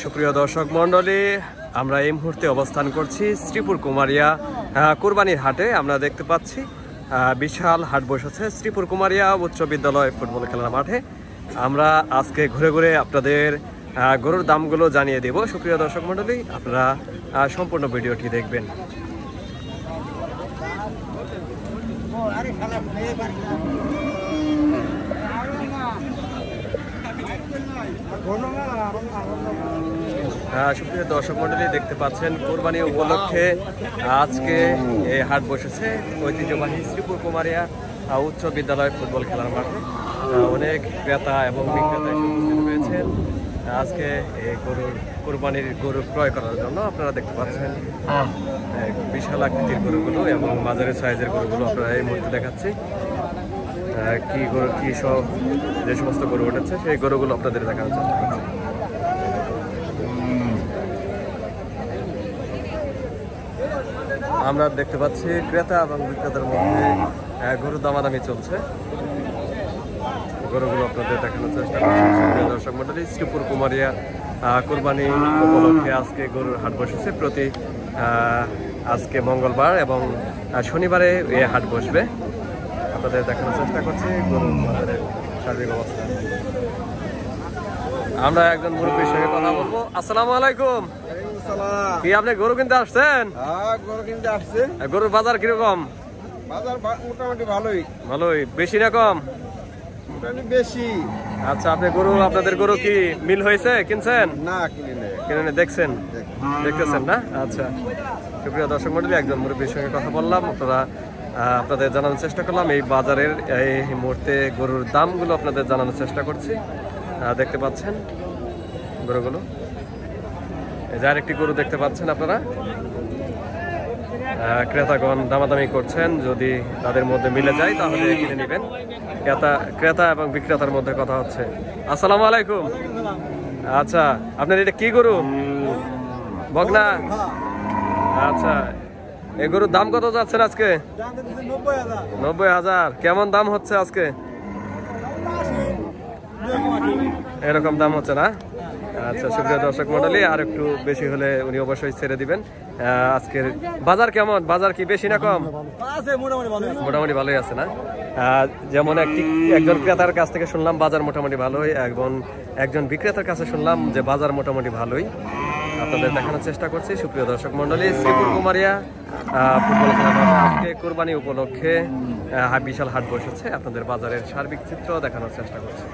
সুপ্রিয় দর্শক মণ্ডলী, আমরা এই মুহূর্তে অবস্থান করছি শ্রীপুর কুমারিয়া কোরবানির হাটে। আমরা দেখতে পাচ্ছি বিশাল হাট বসেছে শ্রীপুর কুমারিয়া উচ্চ বিদ্যালয় ফুটবল খেলার মাঠে। আমরা আজকে ঘুরে ঘুরে আপনাদের গরুর দামগুলো জানিয়ে দেব। সুপ্রিয় দর্শক মণ্ডলী, আপনারা সম্পূর্ণ ভিডিওটি দেখবেন। সুপ্রিয় দর্শক মণ্ডলী, দেখতে পাচ্ছেন কোরবানি উপলক্ষে আজকে এই হাট বসেছে ঐতিহ্যবাহী শ্রীপুর কুমারিয়া উচ্চ বিদ্যালয় ফুটবল খেলার মাঠে। অনেক ক্রেতা এবং বিক্রেতা উপস্থিত হয়েছেন আজকে এই কোরবানির গরু ক্রয় করার জন্য। আপনারা দেখতে পাচ্ছেন বিশাল আকৃতির গরুগুলো এবং মাঝারি সাইজের গরুগুলো আপনারা এই মুহূর্তে দেখাচ্ছি। কি গরু কি সব যে সমস্ত গরু উঠেছে সেই গরুগুলো আপনাদের দেখানোর চেষ্টা করছি। আমরা দেখতে পাচ্ছি ক্রেতা এবং বিক্রেতার মধ্যে গরু দামাদামি চলছে। গরুগুলো আপনাদের দেখানোর চেষ্টা করছি। দর্শক মণ্ডলী, শ্রীপুর কুমারিয়া কোরবানি উপলক্ষে আজকে গরুর হাট বসেছে। প্রতি আজকে মঙ্গলবার এবং শনিবারে এই হাট বসবে। আপনাদের দেখানোর চেষ্টা করছি গরুর বাজারের সার্বিক অবস্থা। আমরা একজন মুরব্বীর সঙ্গে কথা বলবো। আসসালামু আলাইকুম। কি আপনি গরু কিনতে আসছেন? গরু কিনতে আসছে। গরুর বাজার কিরকম? বাজার মোটামুটি ভালোই। ভালোই, বেশি না কম? বেশি। আচ্ছা, আপনাদের গরু কি মিল হয়েছে, কিনছেন? না, কিনে দেখছেন, দেখতেছেন না? আচ্ছা, সুপ্রিয় দর্শক মণ্ডলী, একজন মুরব্বীর সঙ্গে কথা বললাম। আপনাদের জানানোর চেষ্টা করলাম এই বাজারের এই মুহূর্তে গরুর দামগুলো আপনাদের জানানোর চেষ্টা করছি। দেখতে পাচ্ছেন গরুগুলো, এই যে আরেকটি গরু দেখতে পাচ্ছেন আপনারা। ক্রেতাগণ দামাদামি করছেন, যদি তাদের মধ্যে মিলে যায় তাহলে কিনে নেবেন। ক্রেতা এবং বিক্রেতার মধ্যে কথা হচ্ছে। আসসালামু আলাইকুম। আচ্ছা, আপনার এটা কি গরু? বকনা? আচ্ছা, এই গরুর দাম কত যাচ্ছেন আজকে? 90,000। কেমন দাম হচ্ছে আজকে? এরকম দাম হচ্ছে না? আচ্ছা, সুপ্রিয় দর্শক মণ্ডলী, আর একটু বেশি হলে উনি অবশ্যই ছেড়ে দিবেন। আজকের বাজার কেমন? বাজার কি বেশি না কম? মোটামুটি ভালোই আছে না? যেমন একজন ক্রেতার কাছ থেকে শুনলাম বাজার মোটামুটি ভালোই, এবং একজন বিক্রেতার কাছে শুনলাম যে বাজার মোটামুটি ভালোই। আপনাদের দেখানোর চেষ্টা করছি। সুপ্রিয় দর্শক মণ্ডলী, শ্রীপুর কুমারিয়া ফুটবল খেলা আজকে কোরবানি উপলক্ষে বিশাল হাট বসেছে। আপনাদের বাজারের সার্বিক চিত্র দেখানোর চেষ্টা করছি।